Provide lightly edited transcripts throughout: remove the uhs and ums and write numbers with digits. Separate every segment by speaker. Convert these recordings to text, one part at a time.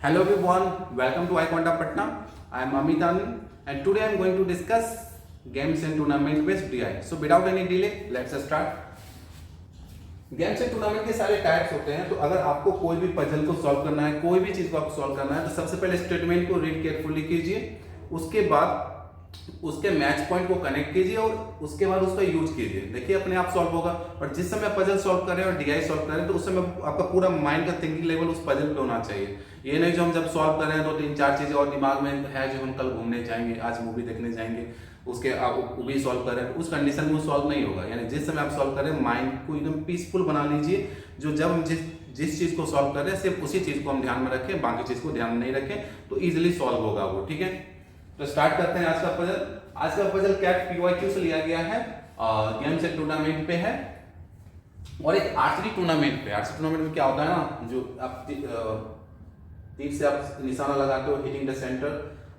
Speaker 1: Hello everyone, welcome to iQuanta Patna. I am Amit Anand and today I am going to discuss games and tournament based DI. So without any delay, let's start. Games and tournament के सारे types होते हैं। तो अगर आपको कोई भी puzzle को सॉल्व करना है, कोई भी चीज को आपको सॉल्व करना है, तो सबसे पहले स्टेटमेंट को रीड केयरफुली कीजिए, उसके बाद उसके मैच पॉइंट को कनेक्ट कीजिए और उसके बाद उसका यूज कीजिए। देखिए अपने आप सॉल्व होगा। और जिस समय पजल सॉल्व कर रहे हैं और डीआई सॉल्व कर रहे हैं, तो उस समय आपका पूरा माइंड का थिंकिंग लेवल उस पजल पे होना चाहिए। ये नहीं जो हम जब सॉल्व कर रहे हैं तो 3-4 चीजें और दिमाग में है जो हम कल घूमने जाएंगे, आज मूवी देखने जाएंगे, उसके आप भी सॉल्व कर रहे हैं, उस कंडीशन में वो सॉल्व नहीं होगा। यानी जिस समय आप सॉल्व कर रहे हैं माइंड को एकदम पीसफुल बना लीजिए। जो जब हम जिस चीज को सॉल्व कर रहे हैं सिर्फ उसी चीज को हम ध्यान में रखें, बाकी चीज को ध्यान में नहीं रखें, तो इजिली सॉल्व होगा वो। ठीक है, तो स्टार्ट करते हैं आज का पजल। आज का पजल कैट पीवाईक्यू से लिया गया है, गेम्स एंड टूर्नामेंट पे है और एक आर्चरी टूर्नामेंट पे। आर्चरी टूर्नामेंट में क्या होता है ना, जो आप तीर से आप निशाना लगाते हो, हिटिंग द सेंटर,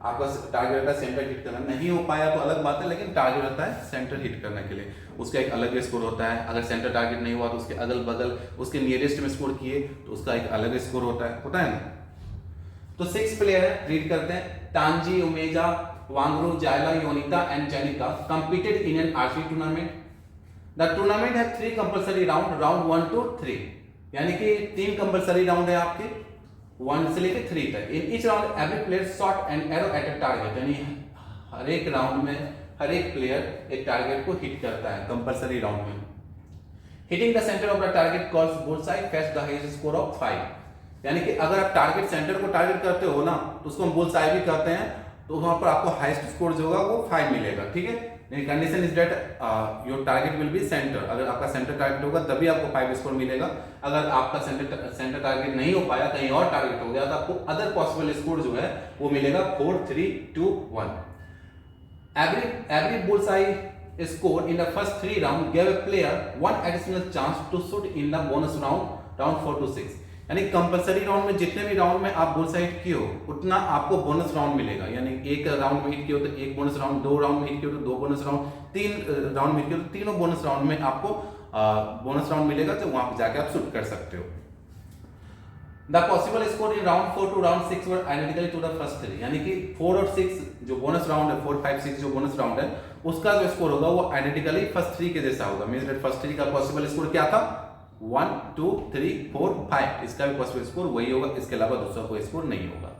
Speaker 1: आपका टारगेट रहता है सेंटर हिट करना। नहीं हो पाया तो अलग बात है, लेकिन टारगेट रहता है सेंटर हिट करने के लिए, उसका एक अलग स्कोर होता है। अगर सेंटर टारगेट नहीं हुआ तो उसके अगल बगल उसके नियरेस्ट में स्कोर किए तो उसका एक अलग स्कोर होता है ना। तो 6 प्लेयर है, रीड करते हैं। टांजी, उमेजा, वांगरू, जायला, योनिता and Jenica competed in an archery tournament. The tournament had 3 compulsory round 1 to 3, यानी कि 3 कंपलसरी राउंड है आपके 1 से लेकर 3 तक। In each round every player shot an arrow at a target, यानी हर एक राउंड में हर एक प्लेयर एक टारगेट को हिट करता है कंपलसरी राउंड में। Hitting the centre of the target calls bullseye, fetch the highest score of 5, यानी कि अगर आप टारगेट सेंटर को टारगेट करते हो ना तो उसको हम बुलसाई भी कहते हैं। तो वहां पर आपको हाईएस्ट स्कोर जो होगा वो 5 मिलेगा। ठीक है, condition is that your target will be centre. अगर आपका सेंटर टारगेट होगा तभी आपको 5 स्कोर मिलेगा। अगर आपका सेंटर टारगेट नहीं हो पाया, कहीं और टारगेट हो गया, तो आपको अदर पॉसिबल स्कोर जो है वो मिलेगा 4, 3, 2, 1। every bullseye score in the first 3 round gave a player 1 additional chance to shoot in the bonus round 4 to 6, यानी कंपलसरी राउंड में जितने भी राउंड में आप बुल साइड किए हो उतना आपको बोनस राउंड मिलेगा। यानी एक राउंड में हिट किए हो तो एक बोनस राउंड, 2 राउंड में हिट किए हो तो 2 बोनस राउंड, 3 राउंड में हिट किए हो तो तीनों बोनस राउंड में आपको बोनस राउंड मिलेगा, तो वहां पर जाके आप शूट कर सकते हो। The possible score in round 4 to round 6 were identically to the first 3, यानी कि 4 और 6 जो बोनस राउंड है, 4, 5, 6 जो बोनस राउंड है उसका जो स्कोर होगा वो आइडेंटिकली फर्स्ट 3 के जैसा होगा। मींस दैट फर्स्ट 3 का पॉसिबल स्कोर क्या था, 1, 2, 3, 4, 5, इसका भी पॉसिबल स्कोर वही होगा, इसके अलावा दूसरा कोई स्कोर नहीं होगा।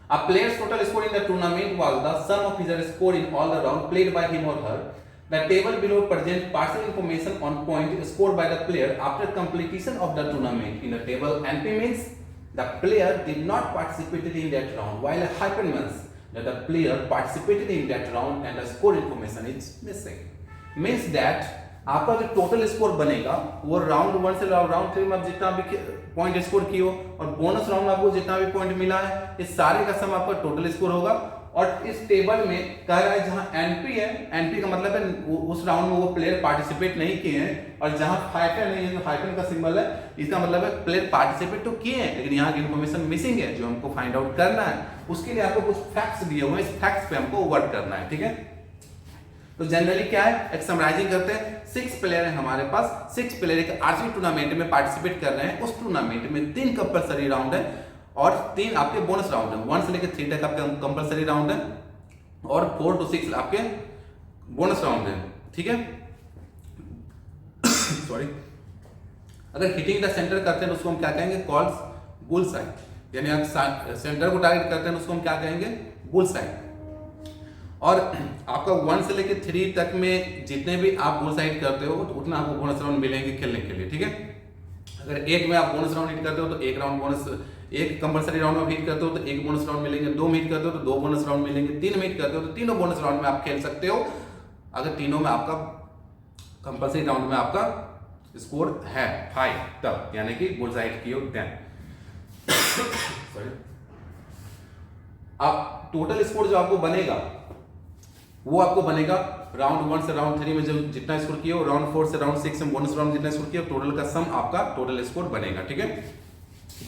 Speaker 1: A player's total score in the tournament was the sum of his score in all the round played by him or her. The table below presents partial information on point scored by the player after completion of the tournament. In the table, NP means the player did not participate in that round, while a hyphen means that the player participated in that round and the score information is missing. Means that आपका जो total score बनेगा वो round 1 से round 3 में आप जितना भी point score किए हो और बोनस राउंड में आपको जितना भी पॉइंट मिला है, इस सारे का सम आपका टोटल स्कोर होगा। और इस टेबल में कह रहा है जहां एनपी है, एनपी का मतलब है उस राउंड में वो प्लेयर पार्टिसिपेट नहीं किए हैं, और जहां हाइफन है, हाइफन का सिंबल है, इसका मतलब है प्लेयर पार्टिसिपेट तो किए हैं लेकिन यहाँ की इन्फॉर्मेशन मिसिंग है जो हमको फाइंड आउट करना है। उसके लिए आपको कुछ फैक्ट्स दिए हुए हैं, इस फैक्ट्स पे हमको वर्क करना है। ठीक है, तो जनरली क्या है, एक समराइजिंग करते हैं। 6 प्लेयर है हमारे पास, 6 प्लेयर एक आर्चरी टूर्नामेंट में पार्टिसिपेट कर रहे हैं। उस टूर्नामेंट में 3 कंपलसरी राउंड है और 3 आपके बोनस राउंड है। 1 से लेकर 3 तक आपका कंपलसरी राउंड है और 4 to 6 आपके बोनस राउंड है। ठीक है, सॉरी। अगर हिटिंग द सेंटर करते हैं तो उसको हम क्या कहेंगे, कॉल्स बुलसाई, यानी आप सेंटर को टारगेट करते हैं तो उसको हम क्या कहेंगे, बुलसाई। और आपका 1 से लेकर 3 तक में जितने भी आप बोनस हिट करते हो तो उतना आपको बोनस राउंड मिलेंगे खेलने के लिए। ठीक है, अगर एक में आप बोनस राउंड हिट करते हो तो एक राउंड बोनस, एक कंपलसरी राउंड में हिट करते हो तो एक बोनस राउंड मिलेंगे, 2 में हिट करते हो तो 2 बोनस राउंड मिलेंगे, 3 में हिट करते हो तो तीनों बोनस राउंड में आप खेल सकते हो। अगर तीनों में आपका कंपलसरी राउंड में आपका स्कोर है 5 तब, यानी कि बोनस हिट किए हो 10। सॉरी, आप टोटल स्कोर जो आपको बनेगा वो आपको बनेगा राउंड 1 से राउंड 3 में जो जितना स्कोर किया हो, राउंड 4 से राउंड 6 में बोनस राउंड जितना स्कोर किया, टोटल का सम आपका टोटल स्कोर बनेगा। ठीक है,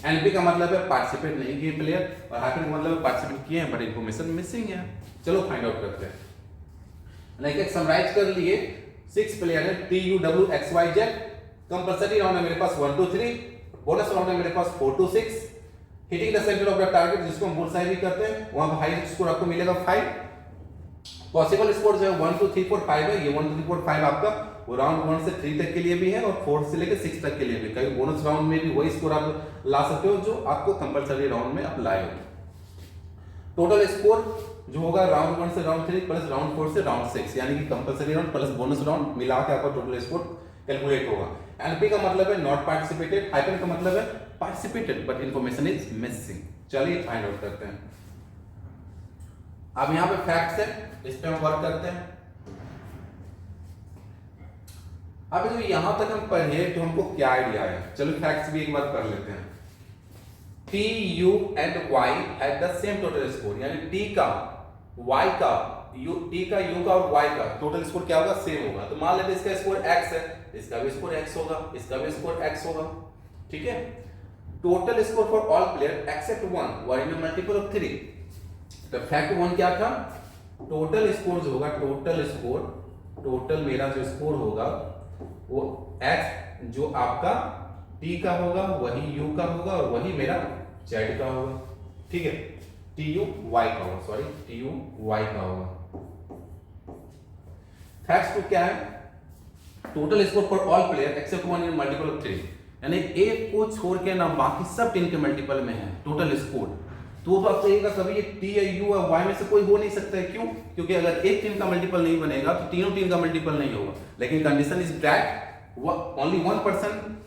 Speaker 1: एनपी का मतलब है पार्टिसिपेट नहीं किए प्लेयर, और हाइफन का मतलब है पार्टिसिपेट किए हैं बट इंफॉर्मेशन मिसिंग है। चलो फाइंड आउट करते हैं। लाइक एक समराइज कर लिए, 6 प्लेयर है, TUWXYZ। कंपलसरी राउंड है मेरे पास 1 to 3, बोनस राउंड है मेरे पास 4 to 6, hitting the centre of the target, जिसको हम बुलसाई भी करते हैं, वहां पर हाई स्कोर आपको मिलेगा 5। पॉसिबल स्कोर जो है 1 2 3 4 5 है। ये 1 2 3 4 5 आपका वो राउंड 1 से 3 तक के लिए भी है और 4 से लेकर 6 तक के लिए भी। कई बोनस राउंड में भी वही स्कोर आप ला सकते हो जो आपको कंपलसरी राउंड में आप लाए हो। टोटल स्कोर जो होगा राउंड 1 से राउंड 3 प्लस राउंड 4 से राउंड 6, यानी कि compulsory round plus bonus round मिला के आपका टोटल स्कोर कैलकुलेट होगा। एनपी का मतलब है नॉट पार्टिसिपेटेड, हाइपन का मतलब है participated but information is missing. चलिए फाइंड आउट करते हैं। अब यहां पे फैक्ट्स है, इस पे हम वर्क करते हैं। अब जो यहां तक हम पढ़े तो हमको क्या आइडिया है, चलो फैक्ट्स भी एक बार कर लेते हैं। T, U and Y had the same total score, यानी T का Y का T का U का और Y का टोटल स्कोर क्या होगा, सेम होगा। तो मान लेते हैं इसका स्कोर X है, इसका भी स्कोर X होगा, इसका भी स्कोर X होगा, ठीक है। Total score for all player except 1 were in multiple of 3। तो फैक्ट 1 क्या था, टोटल स्कोर जो होगा, टोटल मेरा जो स्कोर होगा वो X जो आपका T का होगा वही U का होगा और वही मेरा Z का होगा, ठीक है। TU Y का होगा, सॉरी TU Y का होगा। फैक्ट 2 क्या है, total score for all player except 1 in multiple of 3, यानी एक को छोड़ के ना बाकी सब टीम के मल्टीपल में है टोटल स्कोर। तो आप कहिएगा कभी ये T या U या Y में से कोई हो नहीं सकता है, क्यों? क्योंकि अगर एक टीम का मल्टीपल नहीं बनेगा तो तीनों टीम का मल्टीपल नहीं होगा। लेकिन condition is that only 1 person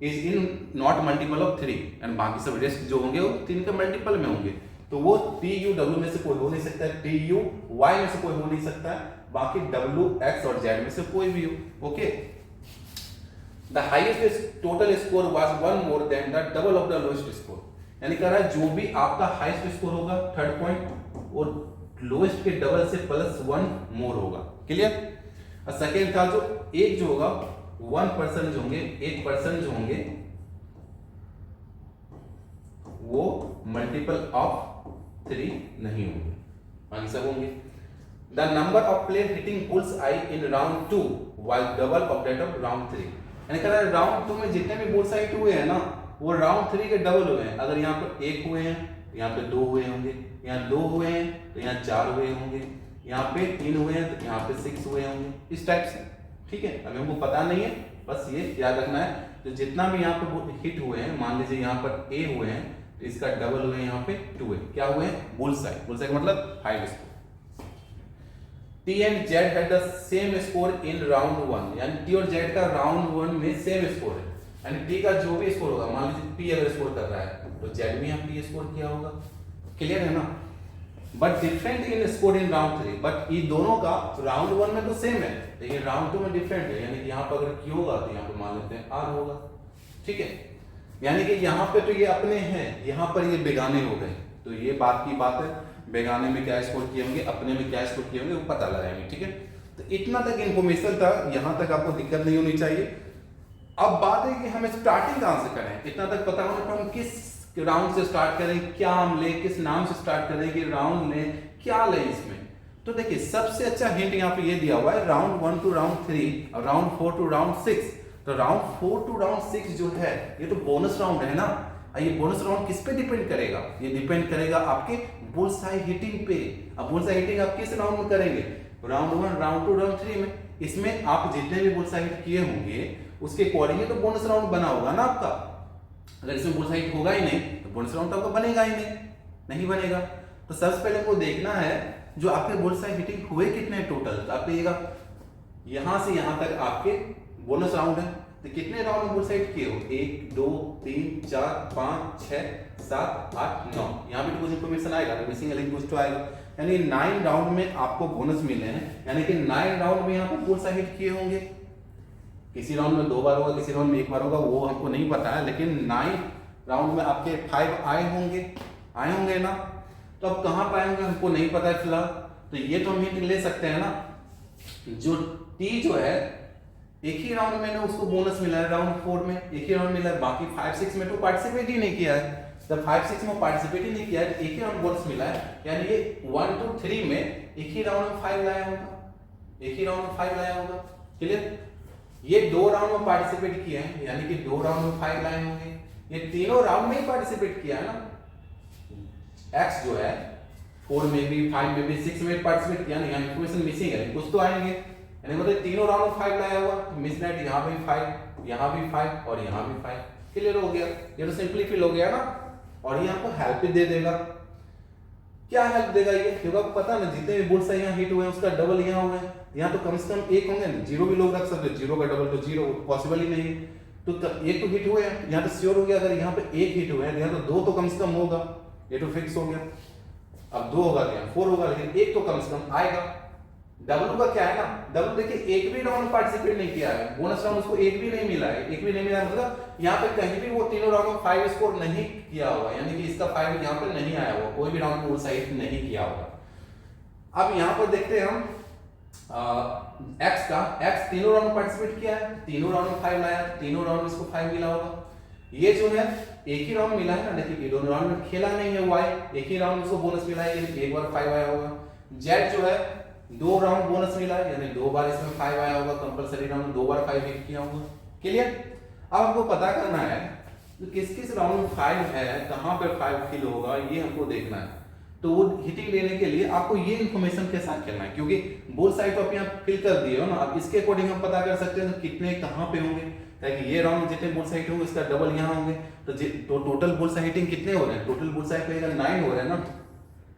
Speaker 1: is in not multiple of 3 and बाकी सब रेस्ट जो होंगे वो 3 के मल्टीपल में होंगे। तो वो TU W में से कोई हो नहीं सकता है, TU Y में से कोई हो नहीं सकता है, बाकी W X और Z में से कोई भी हो, okay. The highest total score was 1 more than the double of the lowest score, यानी कह रहा है जो भी आपका हाईएस्ट स्कोर होगा थर्ड पॉइंट और लोएस्ट के डबल से +1 मोर होगा, क्लियर। और सेकेंड था जो एक जो होगा 1% जो होंगे, 1% जो होंगे वो मल्टीपल ऑफ 3 नहीं होंगे, आंसर होंगे। The number of player hitting bulls eye in round 2 was double of that of round 3, यानी कह रहा है राउंड 2 में जितने भी बुल्स आई हिट हुए हैं ना वो राउंड 3 के डबल हुए हैं। अगर यहाँ पर 1 हुए हैं तो यहाँ पे 2 हुए होंगे, यहाँ 2 हुए हैं तो यहाँ 4 हुए होंगे, यहाँ पे 3 हुए हैं तो यहाँ पे 6 हुए होंगे, इस टाइप से, ठीक है। अभी हमको पता नहीं है, बस ये याद रखना है तो जितना भी यहाँ पे हिट हुए हैं, मान लीजिए यहाँ पर A हुए हैं तो इसका डबल हुए यहाँ पे 2 है, क्या हुए हैं, बुल्सआई का मतलब high score. T and Z had the same score in round 1, यानी T और Z का राउंड 1 में सेम स्कोर है, यानी T का जो भी स्कोर होगा, मान लीजिए P अगर स्कोर कर रहा है तो Z भी यहाँ P स्कोर किया होगा, क्लियर है ना। But different in score in round 3, but ये दोनों का राउंड 1 में तो सेम है लेकिन राउंड 2 में डिफरेंट है, यानी कि यहाँ पर अगर Q होगा तो यहाँ पे मान लेते हैं R होगा, ठीक है। यानी कि यहाँ पे तो ये अपने हैं, यहाँ पर ये बेगाने हो गए, तो ये बात की बात है, बेगाने में क्या स्कोर किए होंगे, अपने में क्या स्कोर किए होंगे वो पता लगाएंगे, ठीक है। तो इतना तक इन्फॉर्मेशन था, यहाँ तक आपको दिक्कत नहीं होनी चाहिए। अब बात है कि हम स्टार्टिंग कहाँ से करें, इतना तक पता होना तो हम किस राउंड से स्टार्ट करें, क्या हम लें, किस नाम से स्टार्ट करें, कि राउंड लें, क्या लें इसमें। तो देखिए सबसे अच्छा हिंट यहाँ पे ये दिया हुआ है राउंड 1 टू राउंड 3 और राउंड 4 टू राउंड 6। तो राउंड 4 टू राउंड 6 जो है ये तो बोनस राउंड है ना। ये बोनस राउंड किस पे डिपेंड करेगा, ये डिपेंड करेगा आपके बुल्सआई हिटिंग पे। अब बुल्सआई हिटिंग आप किस राउंड में करेंगे, राउंड 1, राउंड 2, राउंड 3 में। इसमें आप जितने भी बुल्सआई हिट किए होंगे उसके अकॉर्डिंग तो बोनस राउंड बना होगा ना आपका। अगर इसमें बुल्सआई हिट होगा ही नहीं तो बोनस राउंड तो आपका बनेगा ही नहीं बनेगा। तो सबसे पहले आपको देखना है जो आपके बुल्सआई हिटिंग हुए कितने टोटल, तो आप कहिएगा यहां से यहां तक आपके बोनस राउंड है, तो कितने राउंड में बुल्सआई हिट किए हो, 1 2 3 4 5 6 7 8 9, यहाँ पे कुछ इंफॉर्मेशन आएगा तो मिसिंग लिंक कुछ तो आएगा, यानी 9 राउंड में आपको बोनस मिले हैं, यानी कि 9 राउंड में यहाँ पे बुल्सआई हिट किए होंगे। किसी राउंड में 2 बार होगा, किसी राउंड में 1 बार होगा, वो हमको नहीं पता है, लेकिन 9 राउंड में आपके 5 आए होंगे ना। तो अब कहाँ पाए होंगे हमको नहीं पता है फिलहाल, तो ये तो हम हिंट ले सकते हैं ना। जो T जो है एक ही राउंड में ना उसको बोनस मिला है, राउंड 4 में एक ही राउंड मिला है, बाकी 5 6 में तो पार्टिसिपेट ही नहीं किया है। जब 5 6 में पार्टिसिपेट ही नहीं किया है, एक ही राउंड बोनस मिला है, यानी ये 1 2 3 में एक ही राउंड में 5 लाया होगा, क्लियर। ये 2 राउंड में पार्टिसिपेट किए हैं, यानी कि 2 राउंड में 5 लाए होंगे, ये तीनों राउंड में ही पार्टिसिपेट किया है ना, एक्स जो है 4 में भी 5 में भी 6 में पार्टिसिपेट किया ना, यहाँ इन्फॉर्मेशन मिसिंग है, कुछ तो आएंगे, यानी मतलब तीनों राउंड में 5 लाया हुआ, तो मिस नेट यहाँ भी 5, यहाँ भी 5 और यहाँ भी 5, क्लियर हो गया, ये तो सिंपली फिल हो गया ना। और ये आपको हेल्प भी दे देगा, क्या हेल्प देगा ये, क्योंकि आपको पता है ना जितने भी बुल्स यहाँ हिट हुए हैं उसका डबल यहाँ हुआ है, यहाँ तो कम से कम एक होंगे ना, जीरो भी लोग रख सकते, जीरो का डबल तो जीरो पॉसिबल ही नहीं है, तो एक तो हिट हुए हैं, यहाँ तो श्योर हो गया, अगर यहाँ पे एक हिट हुए हैं यहाँ तो 2 तो कम से कम होगा, ये तो फिक्स हो गया। अब 2 होगा तो यहाँ 4 होगा, लेकिन एक तो कम से कम आएगा। डब्ल्यू का क्या है ना, डब्ल्यू देखिए एक भी राउंड पार्टिसिपेट नहीं किया है, बोनस राउंड उसको एक भी नहीं मिला है, एक भी नहीं मिला मतलब यहाँ पे कहीं भी वो तीनों राउंड में 5 स्कोर नहीं किया होगा, यानी कि इसका 5 यहाँ पे नहीं आया होगा, कोई भी राउंड में वो साइड नहीं किया होगा। अब यहाँ पर देखते हैं हम एक्स का, एक्स तीनों राउंड पार्टिसिपेट किया है, तीनों राउंड में 5 लाया, तीनों राउंड में इसको 5 मिला होगा। ये जो है एक ही राउंड मिला है ना, देखिए दोनों राउंड में खेला नहीं है वाई, एक ही राउंड में इसको बोनस मिला है, एक बार 5 आया होगा। जेड जो है 2 राउंड बोनस मिला है, यानी 2 बार इसमें 5 आया होगा, कंपलसरी राउंड में 2 बार 5 हिट किया होगा, क्लियर। अब हमको पता करना है तो किस किस राउंड में 5 है, कहां पर 5 फिल होगा, ये हमको देखना है। तो वो हिटिंग लेने के लिए आपको ये इन्फॉर्मेशन के साथ करना है, क्योंकि बोथ साइड तो आप यहाँ फिल कर दिए हो ना, अब इसके अकॉर्डिंग हम पता कर सकते हैं कितने कहां पे होंगे, ताकि ये राउंड जितने बुल साइड होंगे उसका डबल यहाँ होंगे, तो टोटल बुल साइड हिटिंग कितने हो रहे हैं, टोटल बुल साइड का 9 हो रहे हैं ना,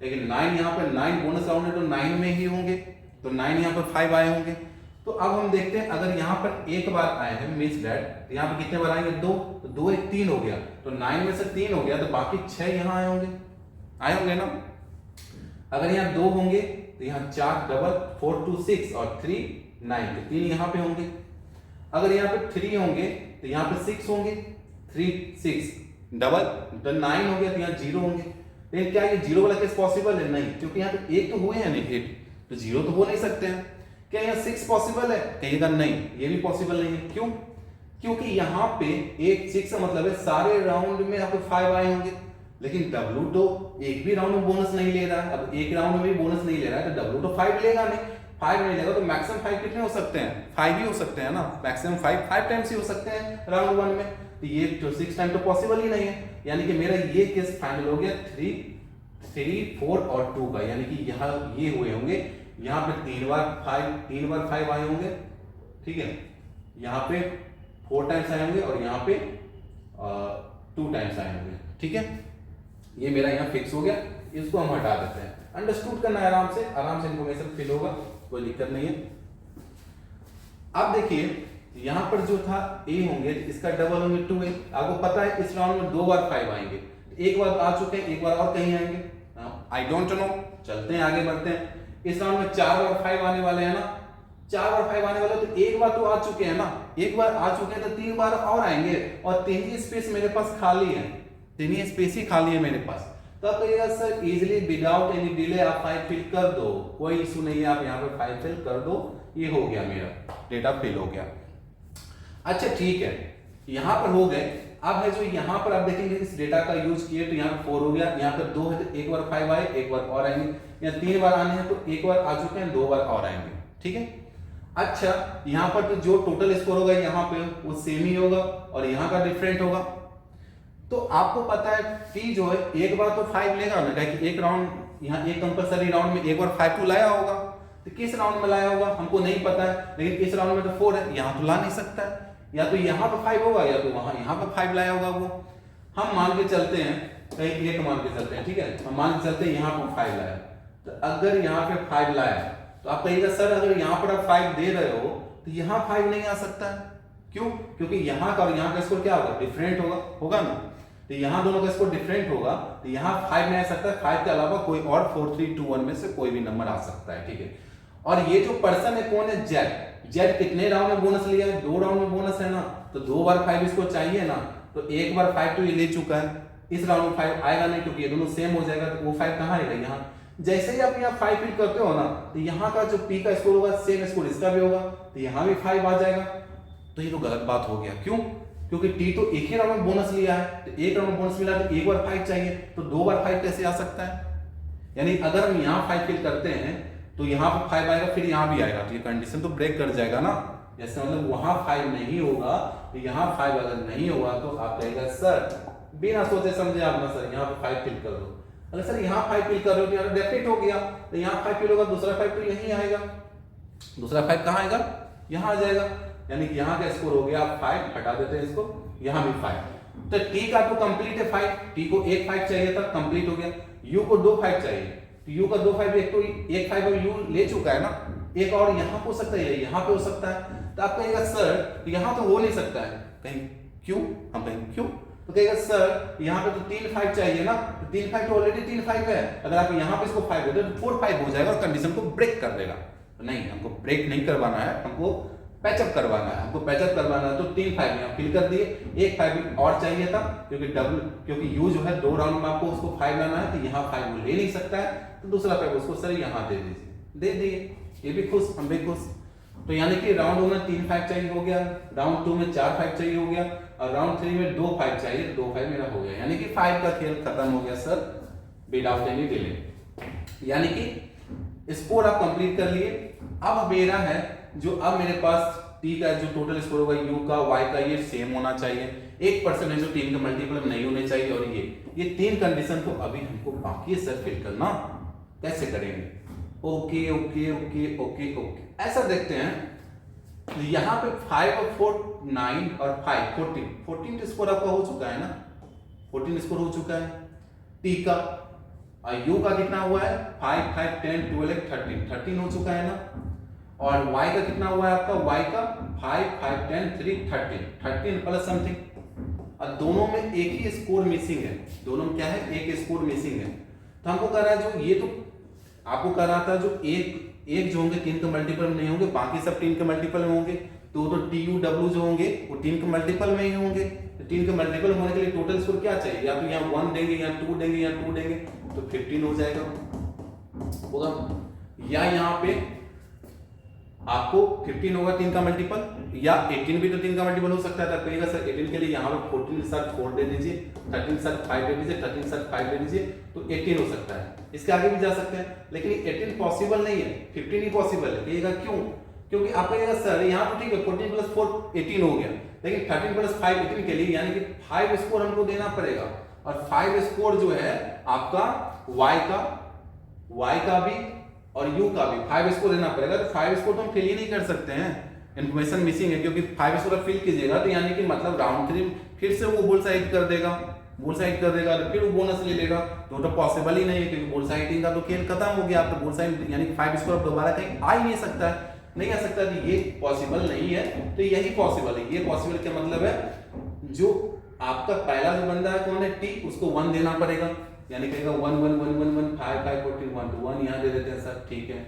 Speaker 1: लेकिन 9 यहाँ पे 9 बोनस राउंड है तो 9 में ही होंगे, तो 9 यहाँ पर 5 आए होंगे। तो अब हम देखते हैं अगर यहाँ पर एक बार आए हैं मिस डेड, तो यहाँ पर कितने बार आएंगे 2, तो 2 1 3 हो गया, तो 9 में से 3 हो गया, तो बाकी 6 यहाँ आए होंगे ना। अगर यहाँ 2 होंगे तो यहाँ 4 डबल 4 2 6 और 3 9, तो 3 यहाँ पे होंगे। अगर यहाँ पे 3 होंगे तो यहाँ पे 6 होंगे, 3 6 डबल तो 9 हो गया, तो यहाँ 0 होंगे। लेकिन क्या ये 0 वाला केस पॉसिबल है? नहीं, क्योंकि यहाँ पे एक तो हुए हैं नहीं हिट, तो 0 तो हो नहीं सकते हैं। क्या यहाँ 6 पॉसिबल है? कहिएगा नहीं, ये भी पॉसिबल नहीं है। क्यों? क्योंकि यहाँ पे एक 6 का मतलब है सारे राउंड में आपको 5 आए होंगे, लेकिन W तो एक भी राउंड में बोनस नहीं ले रहा है। अब एक राउंड में भी बोनस नहीं ले रहा है तो W तो 5 लेगा नहीं, 5 नहीं लेगा तो मैक्सिमम 5 कितने हो सकते हैं? 5 ही हो सकते हैं ना, मैक्सिमम 5 टाइम्स ही हो सकते हैं राउंड 1 में। तो ये तो 6 टाइम तो पॉसिबल ही नहीं है, यानी कि मेरा ये केस फाइनल हो गया 3 4 और 2 का, यानी कि यहाँ ये हुए होंगे, यहाँ पे 3 बार 5 आए होंगे, ठीक है, यहाँ पे 4 टाइम्स आए होंगे और यहाँ पे 2 टाइम्स आए होंगे, ठीक है। ये मेरा यहाँ फिक्स हो गया, इसको हम हटा देते हैं। अंडरस्टूड करना है, आराम से इन्फॉर्मेशन फिल होगा, कोई दिक्कत नहीं है। अब देखिए यहाँ पर जो था A होंगे, इसका डबल होंगे 2A। आपको पता है इस राउंड में 2 बार 5 आएंगे, एक बार आ चुके हैं, एक बार और कहीं आएंगे, आई डोंट नो। चलते हैं आगे बढ़ते हैं। इस राउंड में 4 बार 5 आने वाले हैं ना, 4 बार 5 आने वाले, तो एक बार तो आ चुके हैं ना, एक बार आ चुके हैं तो 3 बार और आएंगे, और 3 ही स्पेस मेरे पास खाली है, 3 ही स्पेस ही खाली है मेरे पास। तो आप कहिएगा sir easily without any delay आप 5 फिल कर दो, कोई इशू नहीं है, आप यहाँ पे 5 फिल कर दो, ये हो गया मेरा डेटा फिल हो गया। अच्छा ठीक है, यहाँ पर हो गए। अब है जो यहाँ पर आप देखेंगे इस डेटा का यूज किए तो यहाँ पर 4 हो गया, यहाँ पर 2 है तो एक बार 5 आए, एक बार और आएंगे, यहाँ 3 बार आने हैं तो एक बार आ चुके हैं, 2 बार और आएंगे, ठीक है। अच्छा यहाँ पर तो जो टोटल स्कोर होगा यहाँ पे वो सेम ही होगा और यहाँ का डिफरेंट होगा। तो आपको पता है T जो है एक बार तो 5 लेगा ना, कि एक राउंड यहाँ एक कंपलसरी राउंड में एक बार 5 तो लाया होगा, तो किस राउंड में लाया होगा हमको नहीं पता है, लेकिन इस राउंड में तो 4 है, यहाँ तो ला नहीं सकता है, या तो यहाँ पे 5 होगा या तो वहां यहाँ पे 5 लाया होगा वो। हम मान के चलते हैं, कहीं एक मान के चलते हैं, ठीक है, हम मान के चलते हैं यहाँ पर 5 लाया, तो अगर यहाँ पे 5 लाया तो आप कहिएगा सर अगर यहाँ पर आप 5 दे रहे हो तो यहाँ 5 नहीं आ सकता है। क्यों? क्योंकि यहाँ का और यहाँ का स्कोर क्या होगा? डिफरेंट होगा ना, तो यहाँ दोनों का स्कोर डिफरेंट होगा, तो यहाँ 5 नहीं आ सकता है, 5 के अलावा कोई और 4 3 2 1 में से कोई भी नंबर आ सकता है, ठीक है। और ये जो पर्सन है कौन है? जेड कितने राउंड में बोनस लिया है? 2 राउंड में बोनस है ना, तो 2 बार 5 इसको चाहिए ना, तो एक बार 5 तो ये ले चुका है, इस राउंड में 5 आएगा नहीं क्योंकि ये दोनों सेम हो जाएगा, तो वो 5 कहाँ आएगा? यहाँ। जैसे ही आप यहाँ 5 फिल करते हो ना, तो यहाँ का जो P का स्कोर होगा सेम स्कोर इसका भी होगा, तो यहाँ भी 5 आ जाएगा। तो ये तो गलत बात हो गया। क्यों? क्योंकि T तो एक ही राउंड में बोनस लिया है, तो एक राउंड में बोनस मिला तो एक बार 5 चाहिए, तो 2 बार 5 कैसे आ सकता है? यानी अगर हम यहाँ 5 फिल करते हैं तो यहाँ पर 5 आएगा, फिर यहाँ भी आएगा, तो ये कंडीशन तो ब्रेक कर जाएगा ना। जैसे मतलब वहां 5 नहीं होगा तो यहाँ 5 अगर नहीं होगा तो आप कहेगा सर बिना सोचे समझे आप ना सर यहाँ पे 5 फिल कर दो। अगर सर यहाँ 5 फिल कर रहे हो तो यार डेफिनेट हो गया, तो यहाँ 5 फिल होगा, दूसरा 5 तो यहीं आएगा, दूसरा 5 कहाँ आएगा, यहाँ आ जाएगा, यानी कि यहाँ का स्कोर हो गया 5, हटा देते हैं इसको, यहाँ भी 5। तो टी का तो कंप्लीट है 5, टी को एक 5 चाहिए था, कंप्लीट हो गया। यू को 2 5 चाहिए, तो यू का 2 5, एक तो एक 5 और यू ले चुका है ना, एक और यहाँ हो सकता है, यहाँ पे हो सकता है। तो आप कहेगा सर यहाँ तो हो नहीं सकता है, कहीं क्यों, हम कहेंगे क्यों, तो कहेगा सर यहाँ पे तो 3 5 चाहिए ना, तो 3 5 तो ऑलरेडी 3 5 है, अगर आप यहाँ पे इसको 5 दे तो 4 5 हो जाएगा और कंडीशन को ब्रेक कर देगा। तो नहीं, हमको ब्रेक नहीं करवाना है, हमको पैचअप करवाना है, हमको पैचअप करवाना है। तो 3 5 यहाँ फिल कर दिए, एक 5 और चाहिए था, क्योंकि यू जो है 2 राउंड में आपको उसको 5 लाना है, तो यहाँ 5 वो ले नहीं सकता है, तो दूसरा 5 उसको सर यहाँ दे दीजिए, दे दिए, ये भी खुश, हम भी खुश। तो यानी कि राउंड 1 में 3 5 चाहिए हो गया, राउंड 2 में 4 5 चाहिए हो गया, और राउंड 3 में 2 5 चाहिए, 2 5 मेरा हो गया, यानी कि 5 का खेल खत्म हो गया सर, विदाउट एनी डिले। यानी कि स्कोर आप कंप्लीट कर लिए। अब मेरा है जो, अब मेरे पास टी का जो टोटल स्कोर होगा, यू का वाई का ये सेम होना चाहिए, 1% है जो 3 के मल्टीपल नहीं होने चाहिए, और ये 3 कंडीशन को अभी हमको बाकी है सर फिल करना, कैसे करेंगे। Okay okay okay okay okay, ऐसा देखते हैं, यहाँ पे 5 और 4 9 और 5 14 स्कोर आपका हो चुका है ना, 14 स्कोर हो चुका है टी का, और यू का कितना हुआ है 5 5 10 12 13 हो चुका है ना, और y का कितना हुआ है आपका, y का 5 5 10 3 13 प्लस समथिंग, और दोनों में एक ही स्कोर मिसिंग है, दोनों में क्या है, एक स्कोर मिसिंग है। तो हमको कह रहा है जो ये, तो आपको कह रहा था जो एक जो होंगे 3 के मल्टीपल में नहीं होंगे, बाकी सब 3 के मल्टीपल में होंगे, तो टी यू डब्ल्यू जो होंगे वो 3 के मल्टीपल में ही होंगे। तो 3 के मल्टीपल होने के लिए टोटल स्कोर क्या चाहिए, या तो यहाँ 1 देंगे, या 2 देंगे, या 2 देंगे, तो 15 हो जाएगा होगा, या यहाँ पे आपको 15 होगा 3 का मल्टीपल, या 18 भी तो 3 का मल्टीपल हो सकता है। तो कहेगा सर 18 के लिए यहाँ पे 14 के साथ 4 दे दीजिए, 13 के साथ 5 दे दीजिए, 13 के साथ 5 दे दीजिए, तो 18 हो सकता है। इसके आगे भी जा सकते हैं, लेकिन 18 पॉसिबल नहीं है, 15 ही पॉसिबल है। कहिएगा क्यों, क्योंकि आप कहिएगा सर यहाँ तो ठीक है 14 प्लस 4 18 हो गया, लेकिन 13 प्लस 5 18 के लिए, यानी कि 5 स्कोर हमको देना पड़ेगा, और 5 स्कोर जो है आपका y का भी और u का भी 5 स्कोर देना पड़ेगा। तो 5 स्कोर तो हम फिल ही नहीं कर सकते हैं, इन्फॉर्मेशन मिसिंग है, क्योंकि 5 स्कोर फिल कीजिएगा तो यानी कि मतलब राउंड 3 फिर से वो बुल साइड कर देगा, तो फिर वो बोनस ले लेगा, तो पॉसिबल ही नहीं है, क्योंकि बुल साइडिंग का तो खेल खत्म हो गया। आप तो बुल साइड यानी कि 5 स्कोर दोबारा कहीं आ ही नहीं सकता है, नहीं आ सकता, तो ये पॉसिबल नहीं है। तो यही पॉसिबल है, ये पॉसिबल क्या मतलब है, जो आपका पहला जो बंदा है कौन है टी, उसको 1 देना पड़ेगा, यानी कहेगा 1 1 1 1 1 5 5 14 1 तो 1 यहाँ दे देते हैं सर, ठीक है।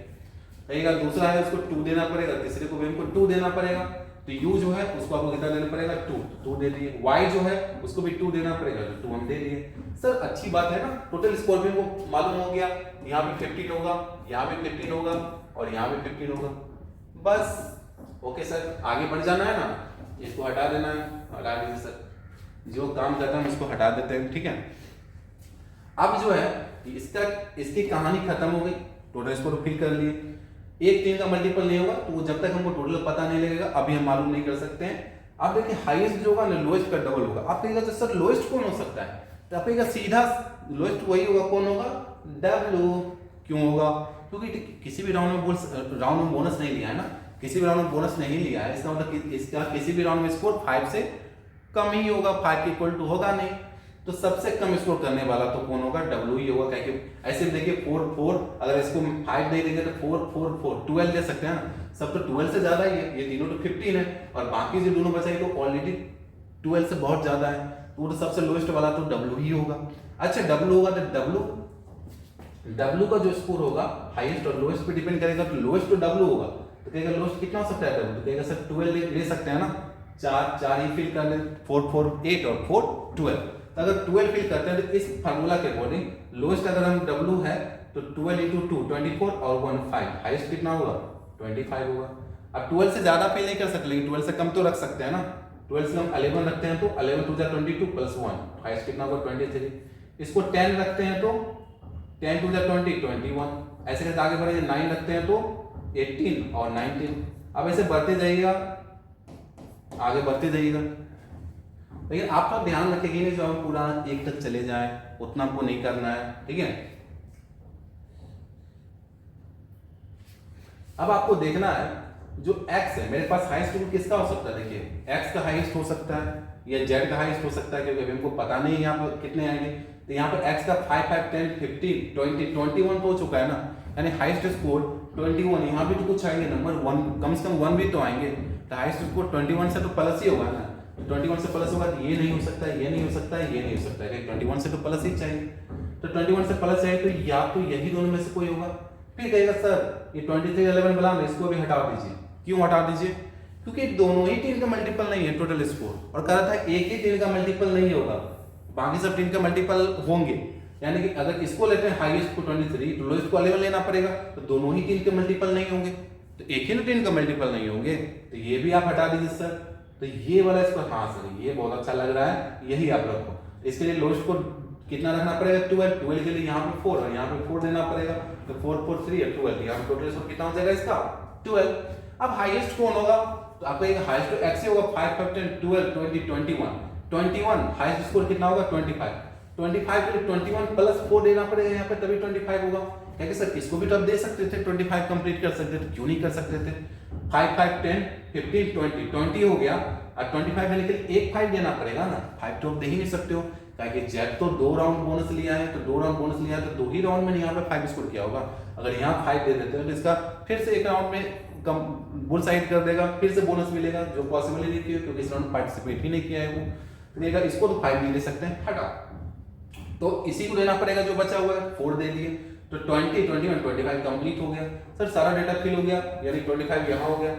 Speaker 1: कहेगा दूसरा है उसको 2 देना पड़ेगा, तीसरे को भी हमको 2 देना पड़ेगा, तो u जो है उसको आपको कितना देना पड़ेगा 2, तो 2 दे दिए। y जो है उसको भी 2 देना पड़ेगा, तो 2 हम दे दिए। सर अच्छी बात है ना, टोटल स्कोर भी वो मालूम हो गया, यहाँ भी 15 होगा, यहाँ भी 15 होगा, और यहाँ भी 15 होगा, बस ओके सर, आगे बढ़ जाना है ना, इसको हटा देना है, हटा दीजिए सर, जो काम करता है उसको हटा देते हैं, ठीक है। अब जो है इसकी कहानी खत्म हो गई, टोटल स्कोर फिल कर लिए, एक 3 का मल्टीपल नहीं होगा, तो जब तक हमको टोटल पता नहीं लगेगा अभी हम मालूम नहीं कर सकते हैं। अब देखिए हाईएस्ट जो होगा ना लोएस्ट का डबल होगा। आप कहिएगा सर लोएस्ट कौन हो सकता है, तो आप कहिएगा सीधा लोएस्ट वही होगा, कौन होगा, डब्ल्यू। क्यों होगा, क्योंकि किसी भी राउंड में बोनस नहीं लिया है ना, किसी भी राउंड में बोनस नहीं लिया है, इसका मतलब इसका किसी भी राउंड में स्कोर 5 से कम ही होगा, 5 के इक्वल टू होगा नहीं, तो सबसे कम स्कोर करने वाला तो कौन होगा, डब्ल्यू ही होगा। क्योंकि ऐसे देखिए 4 4, अगर इसको 5 नहीं देंगे तो 4 4 4 12 ले सकते हैं ना, सब तो 12 से ज्यादा ही है, ये तीनों तो 15 है, और बाकी जो दोनों बचा है तो ऑलरेडी 12 से बहुत ज्यादा है, तो वो तो सबसे लोएस्ट वाला तो डब्ल्यू ही होगा। अच्छा डब्ल्यू होगा तो डब्ल्यू का जो स्कोर होगा हाईएस्ट और लोएस्ट पे डिपेंड करेगा, तो लोएस्ट तो डब्ल्यू होगा, तो कहेगा लोएस्ट कितना हो सकता है डब्ल्यू, तो कहेगा सर 12 ले सकते हैं ना, 4 ही फिल कर ले, 4 4 8 और 4 12, तो अगर 12 फिल करते हैं तो इस फार्मूला के अकॉर्डिंग लोएस्ट अगर हम W है तो 12 into 2 24 और 1 5, हाईएस्ट कितना होगा 25 होगा। अब 12 से ज्यादा फिल नहीं कर सकते, लेकिन 12 से कम तो रख सकते हैं ना, 12 से हम 11 रखते हैं तो 11 2 22 प्लस 1, हाईएस्ट कितना होगा 23। इसको 10 रखते हैं तो 10 2 20 21, ऐसे करके आगे बढ़ेंगे, 9 रखते हैं तो 18 और 19। अब ऐसे बढ़ते जाइएगा, आगे बढ़ते जाइएगा, लेकिन आप तो ध्यान रखेंगे नहीं जो हम पूरा 1 तक चले जाए उतना आपको नहीं करना है, ठीक है। अब आपको देखना है जो x है, मेरे पास हाईएस्ट रूट किसका हो सकता है, देखिए x का हाईएस्ट हो सकता है या z का हाईएस्ट हो सकता है, क्योंकि अभी हमको पता नहीं है यहाँ पर कितने आएंगे। तो यहाँ पर x का 5, 5, 10, 15, 20, 21 तो हो चुका है ना, यानी हाईएस्ट स्कोर 21। यहाँ भी तो कुछ आएंगे नंबर 1, कम से कम 1 भी तो आएंगे। तो हाईएस्ट स्कोर 21 से तो प्लस ही होगा ना, 21 से प्लस होगा तो ये नहीं हो सकता, ये नहीं हो सकता, ये नहीं हो सकता है, 21 से तो प्लस ही चाहिए। तो 21 से प्लस है तो या तो यही दोनों में से कोई होगा। फिर कहेगा सर ये 23, 11 बना लो, इसको भी हटा दीजिए। क्यों हटा दीजिए? क्योंकि दोनों ही 3 का मल्टीपल नहीं है टोटल स्कोर, और कहा था एक ही 3 का मल्टीपल नहीं होगा, बाकी सब 3 का मल्टीपल होंगे। यानी कि अगर इसको लेते हैं हाईएस्ट को 23 तो लोएस्ट को 11 लेना पड़ेगा, तो दोनों ही 3 के मल्टीपल नहीं होंगे, तो एक ही 3 का मल्टीपल नहीं होंगे, तो ये भी आप हटा दीजिए सर। तो ये वाला इसको, हाँ सर ये बहुत अच्छा लग रहा है, यही आप रखो। इसके लिए लोएस्ट को कितना रखना पड़ेगा, 12 के लिए यहाँ पे 4 और यहाँ पे 4 देना पड़ेगा, तो 4, 4, 3 और 12, यहाँ पे टोटल स्कोर कितना हो जाएगा इसका 12। अब हाईएस्ट कौन होगा, तो आपका एक हाईएस्ट तो x ही होगा, 5, 5, 10, 12, 20, 21 हाईएस्ट स्कोर कितना होगा 25 के लिए 21 प्लस 4 देना पड़ेगा यहाँ पे, तभी 25 होगा। क्या सर इसको भी तो आप दे सकते थे, 25 कंप्लीट कर सकते थे, क्यों नहीं कर सकते थे। 5, 5, 10, 15, 20 हो गया, और 25 देने के लिए एक 5 देना पड़ेगा ना, 5 तो आप दे ही नहीं सकते हो, ताकि जेड तो 2 राउंड बोनस लिया है, तो 2 राउंड बोनस लिया है तो 2 ही राउंड में यहाँ पे 5 स्कोर किया होगा। अगर यहाँ 5 दे देते हो तो इसका फिर से एक राउंड में कम बुल साइड कर देगा, फिर से बोनस मिलेगा, जो पॉसिबल ही नहीं किया क्योंकि इस राउंड में पार्टिसिपेट ही नहीं किया है वो। तो इसको तो 5 नहीं दे सकते हैं, हटा, तो इसी को देना पड़ेगा जो बचा हुआ है, 4 दे दिए, तो 20, 21, 25 कंप्लीट हो गया। सर सारा डेटा फिल हो गया, यानी 25 यहाँ हो गया।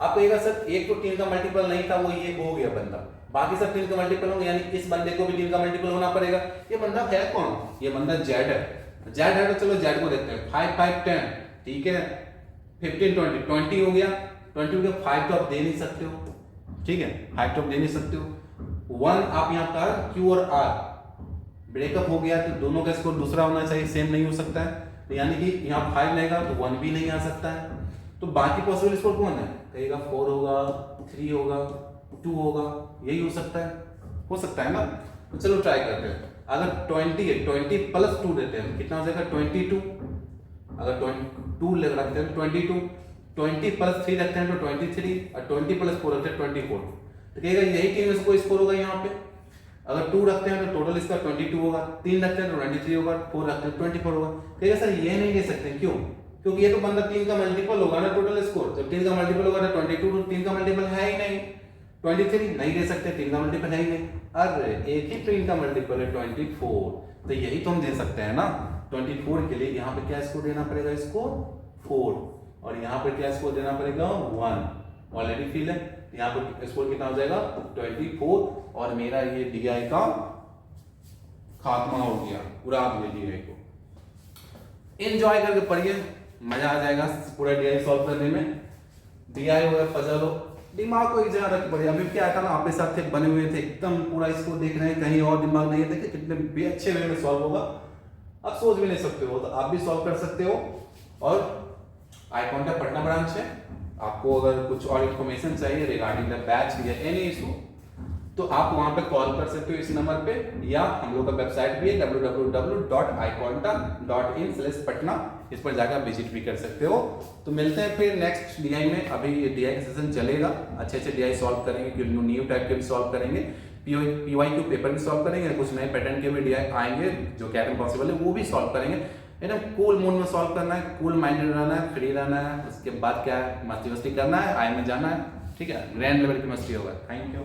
Speaker 1: आप कहेगा सर एक तो 3 का मल्टीपल नहीं था, वो ये हो गया बंदा, बाकी सब 3 का मल्टीपल होंगे, यानी इस बंदे को भी 3 का मल्टीपल होना पड़ेगा। ये बंदा है कौन, ये बंदा जेड है, जेड है तो चलो जेड को देखते हैं। 5, 5, 10, ठीक है, 15, 20 हो गया, 20 हो गया, 5 तो आप दे नहीं सकते हो, ठीक है, 5 तो आप दे नहीं सकते हो। 1 आप यहाँ का क्यू और आर ब्रेकअप हो गया, तो दोनों का स्कोर दूसरा होना चाहिए, सेम नहीं हो सकता है, तो यानी कि यहाँ 5 रहेगा तो 1 भी नहीं आ सकता है। तो बाकी पॉसिबल स्कोर कौन है, कहेगा 4 होगा, 3 होगा, 2 होगा, यही हो सकता है ना। तो चलो ट्राई करते हैं। अगर 20 है, 20 प्लस 2 देते हैं, कितना हो जाएगा 22। अगर 22 रखते हैं 22, 20 प्लस 3 रखते हैं तो 23, और 20 प्लस 4 रखते हैं 24, तो कहेगा यही 3 में से कोई स्कोर होगा यहाँ पे। अगर 2 रखते हैं तो टोटल इसका 22 होगा, 3 रखते हैं तो 23 होगा, 4 रखते हैं 24 होगा। कहेगा सर ये नहीं दे सकते, क्यों, क्योंकि ये तो बंदा 3 का मल्टीपल होगा ना टोटल स्कोर, जब 3 का मल्टीपल होगा तो 22 तो 3 का मल्टीपल है ही नहीं, 23 नहीं दे सकते, 3 का मल्टीपल है ही नहीं। अरे एक ही 3 का मल्टीपल है 24, तो यही तो हम दे सकते हैं ना। 24 के लिए यहाँ पे क्या स्कोर देना पड़ेगा, इसको 4, और यहाँ पे क्या स्कोर देना पड़ेगा 1, ऑलरेडी फिल है, यहाँ पे स्कोर कितना हो जाएगा 24, और मेरा ये डीआई का खात्मा हो गया, उड़ा दिया डीआई को। एंजॉय करके पढ़िए, मजा आ जाएगा पूरा डीआई सॉल्व करने में। डीआई हो पजल हो, दिमाग को एक जगह रख पड़े। अभी क्या था ना, आपके साथ थे, बने हुए थे एकदम, पूरा इसको देख रहे हैं, कहीं और दिमाग नहीं है, देखिए कितने भी अच्छे वे में सॉल्व होगा, आप सोच भी नहीं सकते हो, तो आप भी सॉल्व कर सकते हो। और आई कांटेक्ट पटना ब्रांच है, आपको अगर कुछ और इन्फॉर्मेशन चाहिए रिगार्डिंग द बैच या एनी इशू, तो आप वहां पे कॉल कर सकते हो इस नंबर पे, या हम लोग का वेबसाइट भी है www.iconta.in/patna, इस पर जाकर आप विजिट भी कर सकते हो। तो मिलते हैं फिर नेक्स्ट डीआई में। अभी डीआई का सेशन चलेगा, अच्छे अच्छे डीआई सॉल्व करेंगे, न्यू टाइप के भी सॉल्व करेंगे, पीवाईक्यू पेपर भी सॉल्व करेंगे, कुछ नए पैटर्न के भी डीआई आएंगे जो क्या पॉसिबल है वो भी सॉल्व करेंगे। एकदम कूल मूड में सॉल्व करना है, कूल माइंडेड रहना है, फ्री रहना है, उसके बाद क्या है मस्ती वस्ती करना है, आई में जाना है, ठीक है, ग्रैंड लेवल की मस्ती होगा। Thank you.